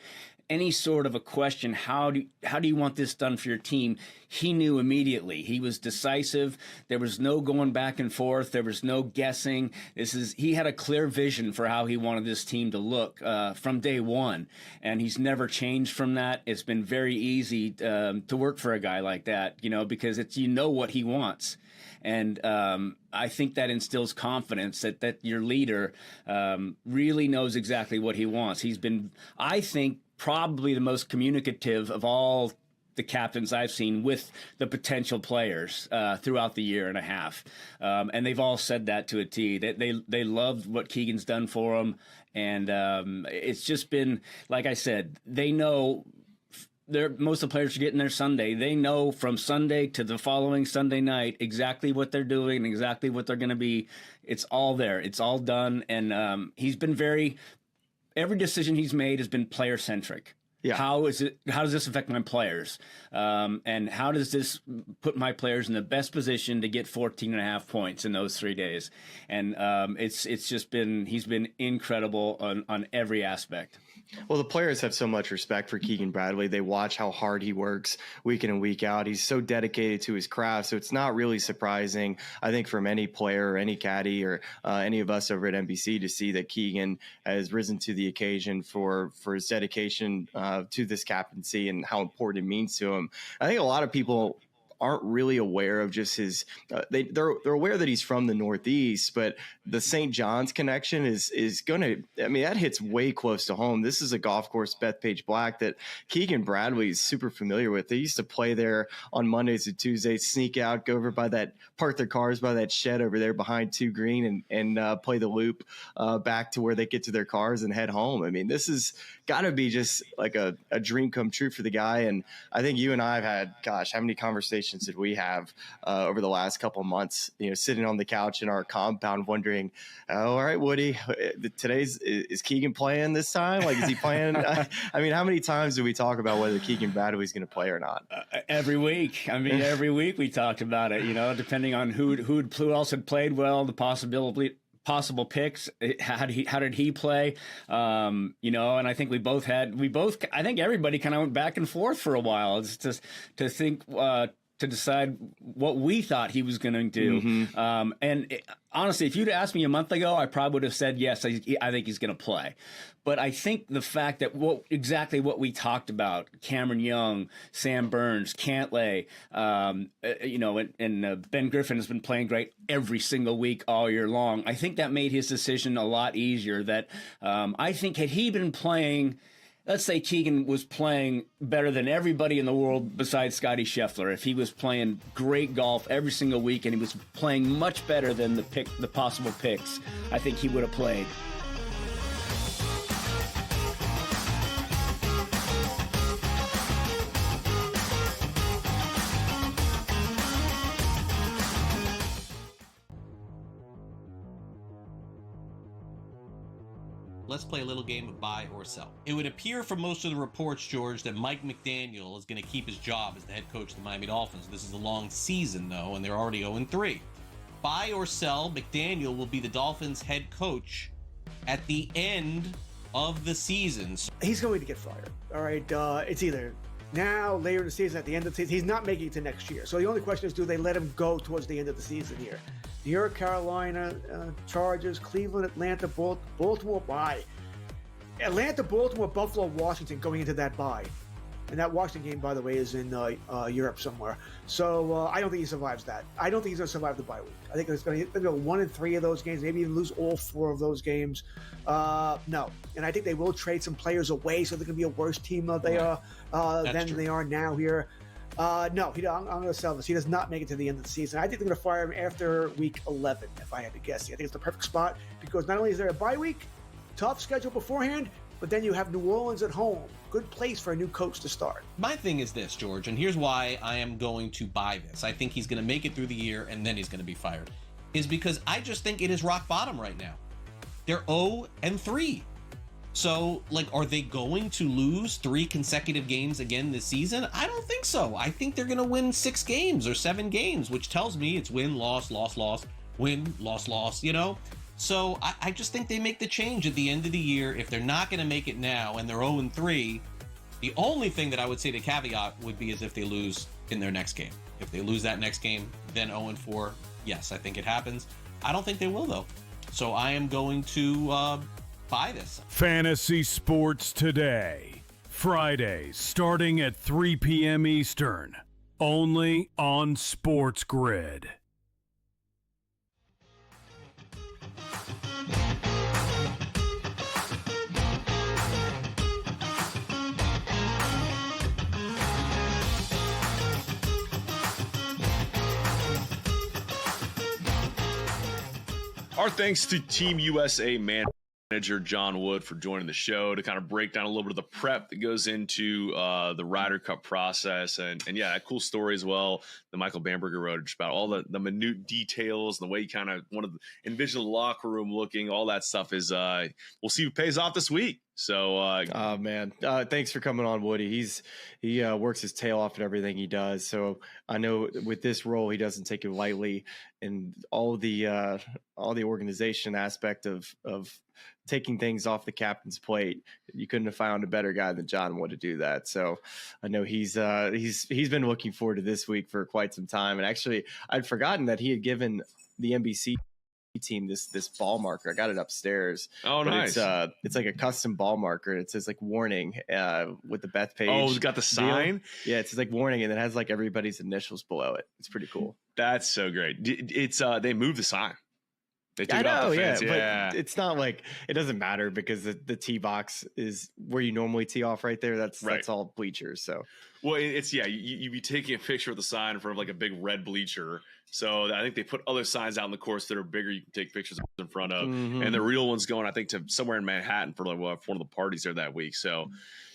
any sort of a question, how do you want this done for your team? He knew immediately. He was decisive. There was no going back and forth. There was no guessing. He had a clear vision for how he wanted this team to look from day one, and he's never changed from that. It's been very easy to work for a guy like that, because it's what he wants. And I think that instills confidence that your leader really knows exactly what he wants. He's been, I think, probably the most communicative of all the captains I've seen with the potential players throughout the year and a half. And they've all said that to a T. They loved what Keegan's done for them. And it's just been, like I said, they know most of the players are getting their Sunday. They know from Sunday to the following Sunday night exactly what they're doing and exactly what they're going to be. It's all there. It's all done. And he's been every decision he's made has been player centric. Yeah. How does this affect my players? And how does this put my players in the best position to get 14.5 points in those 3 days? And it's just been, he's been incredible on every aspect. Well, the players have so much respect for Keegan Bradley. They watch how hard he works week in and week out. He's so dedicated to his craft. So it's not really surprising, I think, from any player or any caddy or any of us over at NBC to see that Keegan has risen to the occasion for his dedication to this captaincy and how important it means to him. I think a lot of people aren't really aware of just his they're aware that he's from the Northeast, but the St. John's connection is gonna, I mean, that hits way close to home. This is a golf course, Bethpage Black, that Keegan Bradley is super familiar with. They used to play there on Mondays and Tuesdays, sneak out, go over by that, park their cars by that shed over there behind 2 Green and play the loop back to where they get to their cars and head home. I mean, this has got to be just like a dream come true for the guy. And I think you and I have had, gosh, how many conversations did we have over the last couple of months, sitting on the couch in our compound wondering, oh, all right, Woody, is Keegan playing this time? Like, is he playing? I mean, how many times do we talk about whether Keegan Bradley's going to play or not? Every week. I mean, every week we talked about it, depending on who else had played well, the possible picks. How did he play? And I think I think everybody kind of went back and forth for a while. It's just to think, to decide what we thought he was going to do. Honestly, if you'd asked me a month ago, I probably would have said, yes, I think he's going to play. But I think the fact that exactly what we talked about, Cameron Young, Sam Burns, Cantlay, and Ben Griffin has been playing great every single week all year long. I think that made his decision a lot easier. That I think had he been playing, let's say Keegan was playing better than everybody in the world besides Scotty Scheffler. If he was playing great golf every single week and he was playing much better than the possible picks, I think he would have played. Let's play a little game of buy or sell. It would appear from most of the reports, George, that Mike McDaniel is going to keep his job as the head coach of the Miami Dolphins. This is a long season, though, and they're already 0-3. Buy or sell, McDaniel will be the Dolphins head coach at the end of the season. He's going to get fired. All right. It's either now, later in the season, at the end of the season. He's not making it to next year. So the only question is, do they let him go towards the end of the season here? New York, Carolina, Chargers, Cleveland, Atlanta, Baltimore, bye. Atlanta, Baltimore, Buffalo, Washington going into that bye. And that Washington game, by the way, is in Europe somewhere. So I don't think he survives that. I don't think he's going to survive the bye week. I think it's going to go 1-3 of those games, maybe even lose all 4 of those games. No. And I think they will trade some players away, so they're going to be a worse team than they are now here. No, I'm going to sell this. He does not make it to the end of the season. I think they're going to fire him after week 11, if I had to guess. I think it's the perfect spot because not only is there a bye week, tough schedule beforehand, but then you have New Orleans at home. Good place for a new coach to start. My thing is this, George, and here's why I am going to buy this. I think he's going to make it through the year and then he's going to be fired. Is because I just think it is rock bottom right now. They're 0-3. So, are they going to lose 3 consecutive games again this season? I don't think so. I think they're going to win 6 games or 7 games, which tells me it's win, loss, loss, loss, win, loss, loss, So I just think they make the change at the end of the year. If they're not going to make it now and they're 0-3, the only thing that I would say the caveat would be is if they lose in their next game. If they lose that next game, then 0-4, yes, I think it happens. I don't think they will, though. So I am going to buy this. Fantasy Sports Today. Fridays starting at 3 p.m. Eastern. Only on SportsGrid. Our thanks to Team USA manager John Wood for joining the show to kind of break down a little bit of the prep that goes into the Ryder Cup process. And yeah, that cool story as well that Michael Bamberger wrote just about all the minute details and the way he kind of wanted to envision the locker room looking. All that stuff is we'll see what pays off this week. So thanks for coming on, Woody. He works his tail off at everything he does. So I know with this role, he doesn't take it lightly, and all the organization aspect of taking things off the captain's plate. You couldn't have found a better guy than John Wood to do that. So I know he's been looking forward to this week for quite some time. And actually, I'd forgotten that he had given the NBC team this ball marker. I got it upstairs. Oh, nice. It's like a custom ball marker. It says warning with the Beth Page. Oh, it's got the sign. Yeah, it says warning, and it has everybody's initials below it. It's pretty cool. That's so great. It's they moved the sign. They took I it off know, the fence. but it's not it doesn't matter because the tee box is where you normally tee off right there. That's all bleachers. So well, you'd be taking a picture of the sign in front of a big red bleacher. So I think they put other signs out in the course that are bigger. You can take pictures in front of, and the real one's going, I think, to somewhere in Manhattan for one of the parties there that week. So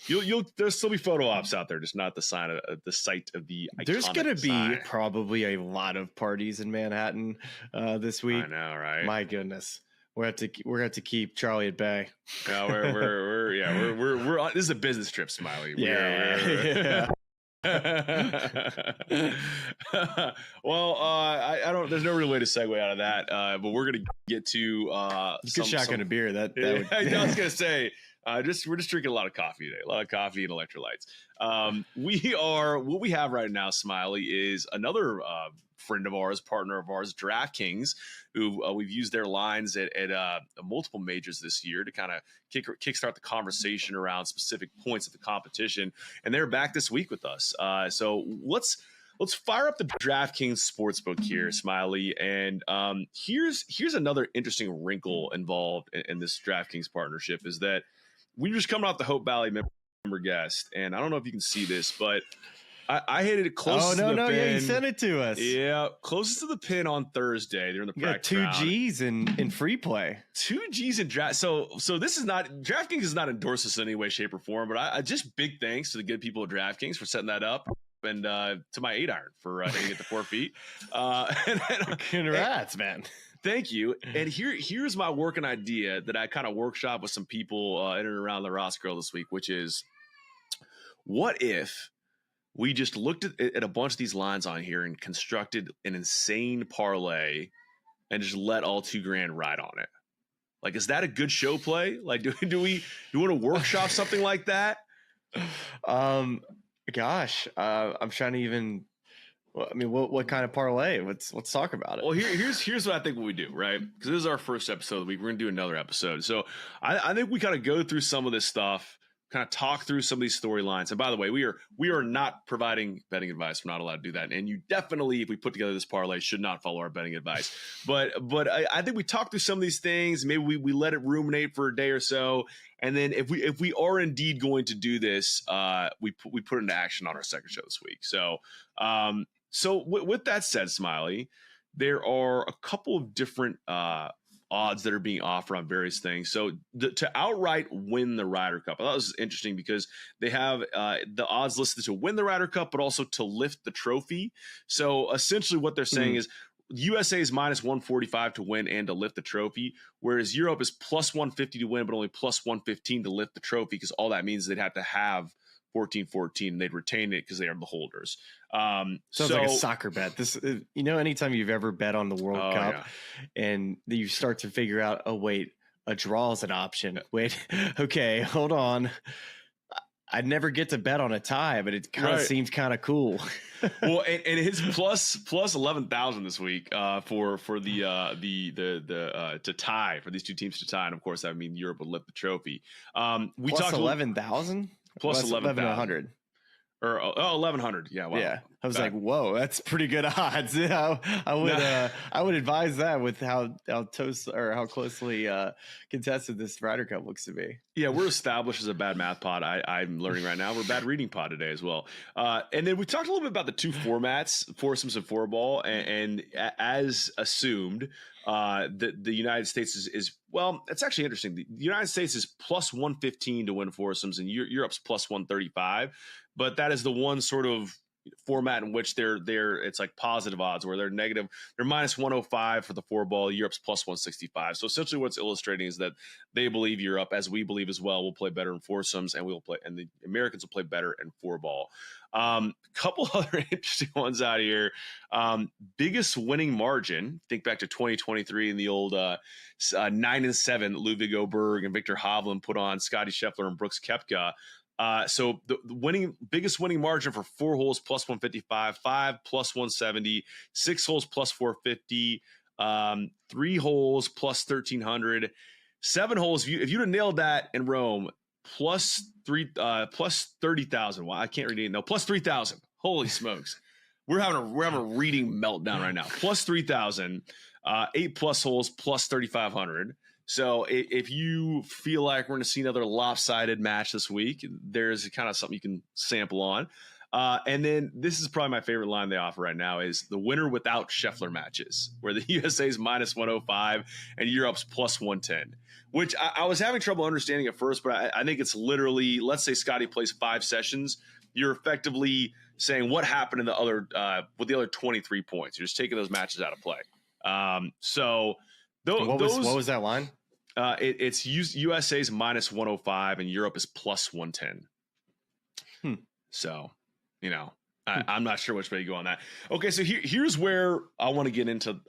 there'll still be photo ops out there, just not the sign of the site of the iconic There's going to be sign. Probably a lot of parties in Manhattan this week. I know, right? My goodness. We're going to have to keep Charlie at bay. No, we're this is a business trip, Smylie. Yeah. Well, I don't. There's no real way to segue out of that. But we're gonna get to you could shotgun a beer. That would... I was gonna say. We're just drinking a lot of coffee today, a lot of coffee and electrolytes. What we have right now, Smylie, is another friend of ours, partner of ours, DraftKings, who we've used their lines at multiple majors this year to kind of kickstart the conversation around specific points of the competition, and they're back this week with us. So let's fire up the DraftKings Sportsbook here, Smylie, and here's another interesting wrinkle involved in this DraftKings partnership is that we're just coming off the Hope Valley member guest, and I don't know if you can see this, but I hit it closest to the pin. Yeah, you sent it to us. Yeah, closest to the pin on Thursday. They're in the practice round. 2 G's in free play. 2 G's in draft. So this is not DraftKings is not endorsed this in any way, shape, or form. But I just big thanks to the good people at DraftKings for setting that up, and to my 8-iron for hitting it to 4 feet. Congrats, man. Thank you. And here's my working idea that I kind of workshop with some people in and around the Ross Grill this week, which is, what if we just looked at a bunch of these lines on here and constructed an insane parlay and just let all $2,000 ride on it? Like, is that a good show play? Like, do we want to workshop something like that? Gosh, I'm trying to even. I mean, what kind of parlay? Let's talk about it. Well, here's what I think we do, right? Because this is our first episode of the week. We're gonna do another episode, so I think we kind of go through some of this stuff, kind of talk through some of these storylines. And by the way, we are not providing betting advice. We're not allowed to do that. And you definitely, if we put together this parlay, should not follow our betting advice. But I think we talk through some of these things. Maybe we let it ruminate for a day or so. And then if we are indeed going to do this, we put it into action on our second show this week. So with that said, Smylie, there are a couple of different odds that are being offered on various things. So to outright win the Ryder Cup, I thought this was interesting because they have the odds listed to win the Ryder Cup, but also to lift the trophy. So essentially what they're saying is USA is minus 145 to win and to lift the trophy, whereas Europe is plus 150 to win, but only plus 115 to lift the trophy, because all that means they'd have to have 14-14 and they'd retain it because they are the holders. Sounds like a soccer bet. This, anytime you've ever bet on the World Cup and you start to figure out, oh wait, a draw is an option. Wait, okay, hold on. I'd never get to bet on a tie, but it kind of seems kind of cool. Well, and it's plus 11,000 this week for the to tie, for these two teams to tie, and of course that would mean Europe would lift the trophy. We plus talked 11,000. Plus 11,100. Or 1,100. Yeah. Wow. Yeah. I was like, whoa, that's pretty good odds. I would advise that with how closely contested this Ryder Cup looks to be. Yeah, we're established as a bad math pod. I'm learning right now. We're a bad reading pod today as well. And then we talked a little bit about the two formats, foursomes and fourball, and as assumed, the United States is well, it's actually interesting. The United States is plus 115 to win foursomes, and Europe's plus 135. But that is the one sort of format in which they're it's like positive odds, where they're negative. They're minus 105 for the four ball. Europe's plus 165. So essentially, what's illustrating is that they believe Europe, as we believe as well, will play better in foursomes, and the Americans will play better in four ball. Couple other interesting ones out here. Biggest winning margin. Think back to 2023 in the old 9-7 Ludwig Oberg and Victor Hovland put on Scotty Scheffler and Brooks Koepka. So the biggest winning margin for 4 holes plus 155, 5 plus 170, 6 holes plus 450, 3 holes plus 1,300, 7 holes. If you'd have nailed that in Rome, plus 30,000. Well, I can't read it. No, plus 3,000. Holy smokes. We're having a reading meltdown right now. Plus 3,000, 8 plus holes plus 3,500. So if you feel like we're going to see another lopsided match this week, there's kind of something you can sample on. And then this is probably my favorite line they offer right now is the winner without Scheffler matches, where the USA is minus 105 and Europe's plus 110, which I was having trouble understanding at first, but I think it's literally, let's say Scotty plays 5 sessions. You're effectively saying what happened in the other with the other 23 points. You're just taking those matches out of play. What was that line? It's USA's minus 105 and Europe is plus 110. So I'm not sure which way to go on that. Okay, so here's where I want to get into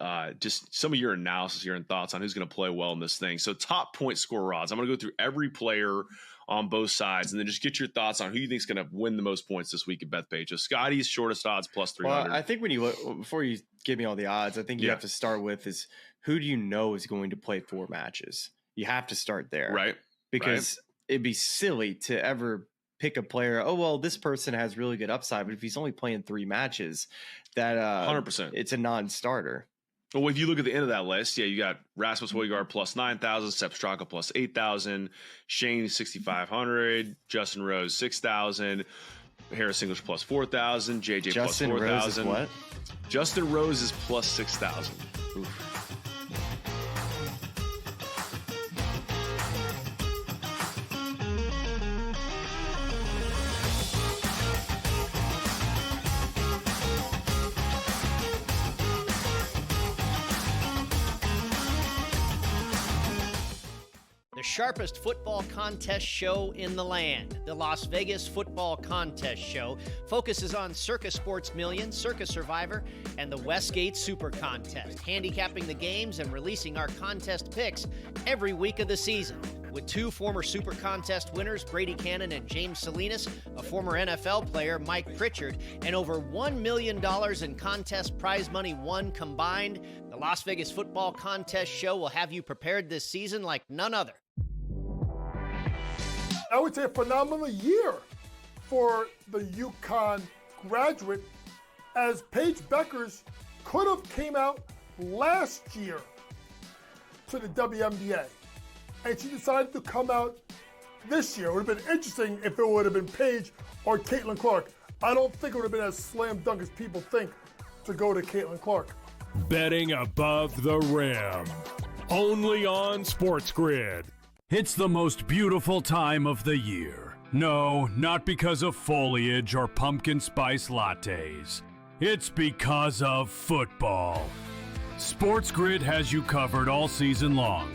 just some of your analysis here and thoughts on who's going to play well in this thing. So top point score odds. I'm going to go through every player on both sides and then just get your thoughts on who you think is going to win the most points this week at Bethpage. So Scotty's shortest odds plus 300. Well, I think when you look, before you give me all the odds, I think you have to start with is who do you know is going to play 4 matches? You have to start there. Right. Because it'd be silly to ever pick a player. Oh, well, this person has really good upside, but if he's only playing 3 matches, that 100%, it's a non-starter. Well, if you look at the end of that list, you got Rasmus Højgaard plus 9,000, Sepp Straka plus 8,000, Shane 6,500, Justin Rose 6,000, Harris English plus 4,000, JJ Justin plus 4,000. Rose is what? Justin Rose is plus 6,000. The sharpest football contest show in the land, the Las Vegas Football Contest Show, focuses on Circus Sports Million, Circus Survivor, and the Westgate Super Contest, handicapping the games and releasing our contest picks every week of the season. With 2 former Super Contest winners, Brady Cannon and James Salinas, a former NFL player, Mike Pritchard, and over $1 million in contest prize money won combined, the Las Vegas Football Contest Show will have you prepared this season like none other. I would say a phenomenal year for the UConn graduate, as Paige Beckers could have came out last year to the WNBA, and she decided to come out this year. It would have been interesting if it would have been Paige or Caitlin Clark. I don't think it would have been as slam dunk as people think to go to Caitlin Clark. Betting above the rim. Only on SportsGrid. It's the most beautiful time of the year. No, not because of foliage or pumpkin spice lattes. It's because of football. SportsGrid has you covered all season long,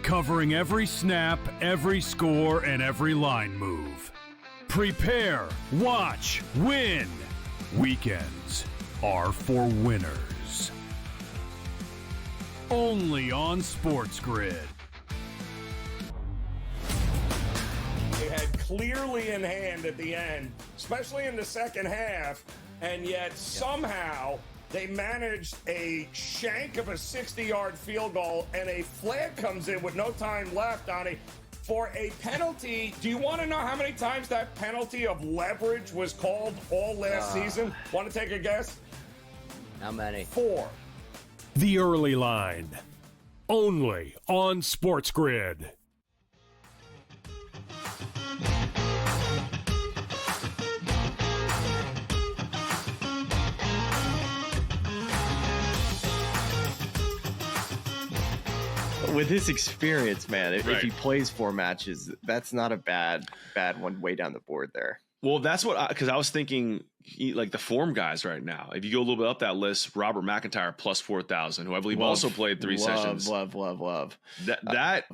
covering every snap, every score, and every line move. Prepare, watch, win. Weekends are for winners. Only on SportsGrid. They had clearly in hand at the end, especially in the second half, and yet somehow they managed a shank of a 60-yard field goal, and a flag comes in with no time left on it for a penalty. Do you want to know how many times that penalty of leverage was called all last season? Want to take a guess? How many? 4. The Early Line. Only on SportsGrid. With his experience, man, if he plays 4 matches, that's not a bad one way down the board there. Well, that's what because I was thinking, like the form guys right now. If you go a little bit up that list, Robert McIntyre plus 4,000, who I believe also played 3 sessions. Love. That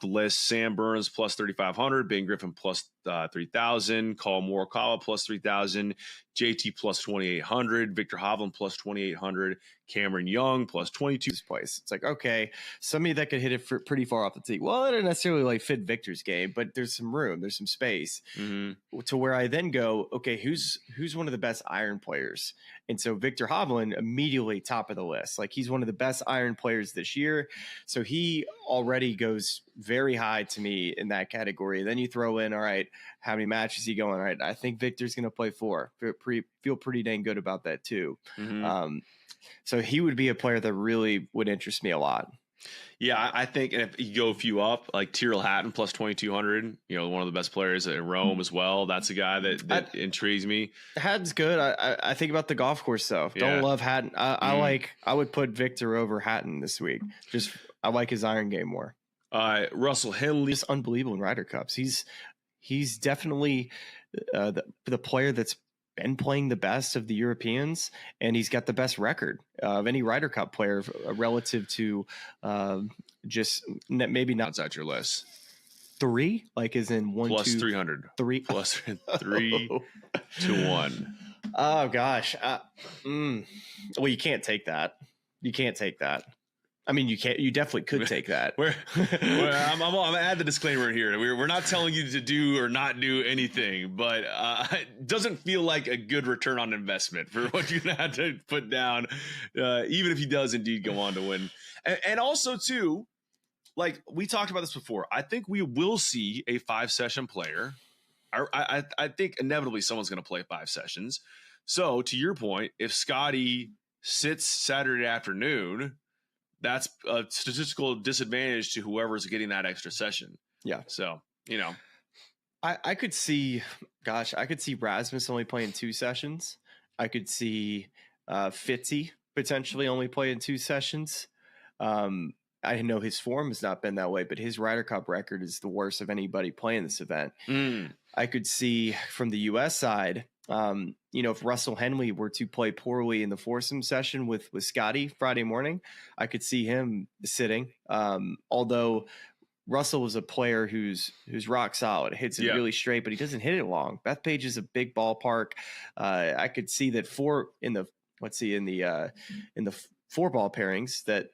list: Sam Burns plus 3,500, Ben Griffin plus 3,000, Colin Morikawa plus 3,000, JT plus 2,800, Victor Hovland plus 2,800, Cameron Young plus 22. This place, it's like, okay, somebody that could hit it pretty far off the tee. Well, it didn't necessarily like fit Victor's game, but there's some room, there's some space to where I then go, okay, who's one of the best iron players? And so Victor Hovland immediately top of the list. Like, he's one of the best iron players this year. So he already goes very high to me in that category. Then you throw in, all right, how many matches is he going? All right, I think Victor's going to play 4. Feel pretty dang good about that too. So he would be a player that really would interest me a lot. Yeah, I think if you go a few up, like Tyrrell Hatton plus 2,200, one of the best players at Rome as well. That's a guy that intrigues me. Hatton's good. I think about the golf course though. Don't love Hatton. I would put Victor over Hatton this week. I like his iron game more. Russell Henley, just unbelievable in Ryder Cups. He's definitely the player that's been playing the best of the Europeans, and he's got the best record of any Ryder Cup player relative to just maybe not outside your list. 3, like as in 1 plus 2 300 3 plus 3 to 1. Oh gosh. Well, you can't take that. You can't take that. I mean, you can't. You definitely could take that. I'm gonna add the disclaimer here. We're not telling you to do or not do anything, but it doesn't feel like a good return on investment for what you're gonna have to put down, even if he does indeed go on to win. And also, too, like we talked about this before, I think we will see a 5-session player. I think inevitably someone's going to play 5 sessions. So to your point, if Scotty sits Saturday afternoon, that's a statistical disadvantage to whoever's getting that extra session. Yeah. So, I could see, I could see Rasmus only playing 2 sessions. I could see Fitzy potentially only playing 2 sessions. I know his form has not been that way, but his Ryder Cup record is the worst of anybody playing this event. I could see from the U.S. side, if Russell Henley were to play poorly in the foursome session with Scotty Friday morning, I could see him sitting. Although Russell was a player who's rock solid, hits it really straight, but he doesn't hit it long. Bethpage is a big ballpark. I could see that in the 4-ball pairings that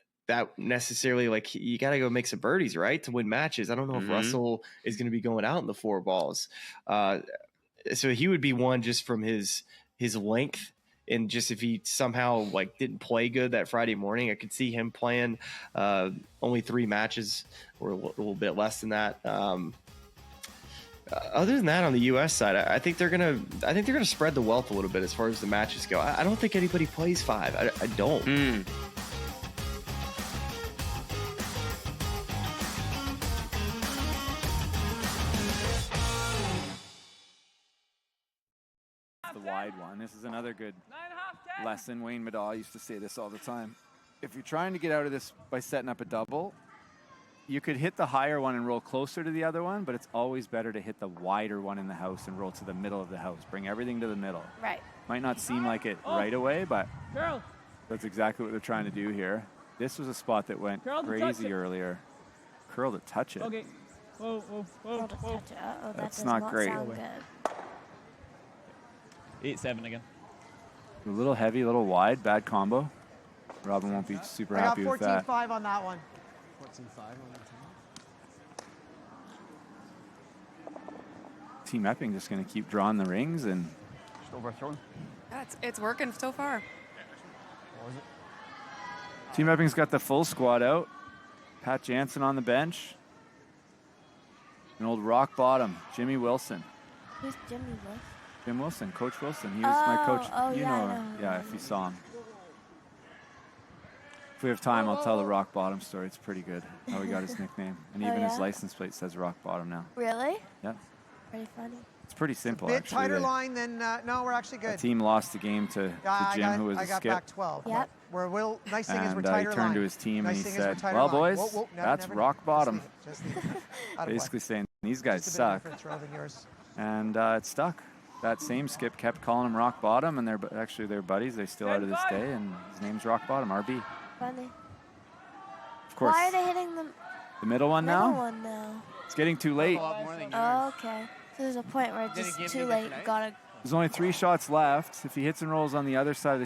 necessarily, like, you got to go make some birdies, right, to win matches. I don't know if Russell is going to be going out in the 4 balls. So he would be one just from his length, and just if he somehow like didn't play good that Friday morning, I could see him playing only 3 matches or a little bit less than that. Other than that, on the U.S. side, I think they're gonna spread the wealth a little bit as far as the matches go. I don't think anybody plays 5. I don't. The wide one. This is another good lesson. Wayne Middaugh used to say this all the time. If you're trying to get out of this by setting up a double, you could hit the higher one and roll closer to the other one, but it's always better to hit the wider one in the house and roll to the middle of the house. Bring everything to the middle. Right. Might not seem like it right away, but that's exactly what they're trying to do here. This was a spot that went crazy earlier. Curl to touch it. Okay. Whoa. That's not great. Sound good. 8-7 again. A little heavy, a little wide, bad combo. Robin won't be super happy with that. 14-5 on that one. 14-5 on that Team Epping just going to keep drawing the rings and just overthrown. It's working so far. What was it? Team Epping's got the full squad out. Pat Jansen on the bench. An old rock bottom, Jimmy Wilson. Who's Jimmy Wilson? Jim Wilson, Coach Wilson. He was my coach. If you saw him. If we have time, I'll tell the rock bottom story. It's pretty good how he got his nickname. And even his license plate says rock bottom now. Really? Yeah. Pretty funny. It's pretty simple, Bit actually. tighter line than no, we're actually good. The team lost the game to Jim, who was a skip. I got back 12. Yep. Nice thing is we're And tighter he turned line. to his team Nice and he thing is we're said, tighter well, line. boys, Whoa, that's rock bottom. Just leave it. Out of Basically play. saying, these guys Just a bit of suck. different throw than yours. And it stuck. That same skip kept calling him rock bottom, and they're buddies. They still are to this day, and his name's rock bottom, RB. Funny. Of course. Why are they hitting The middle one now? middle one now? It's getting too late. Oh, okay. So there's a point where it's just too late. You gotta There's only 3 shots left. If he hits and rolls on the other side of the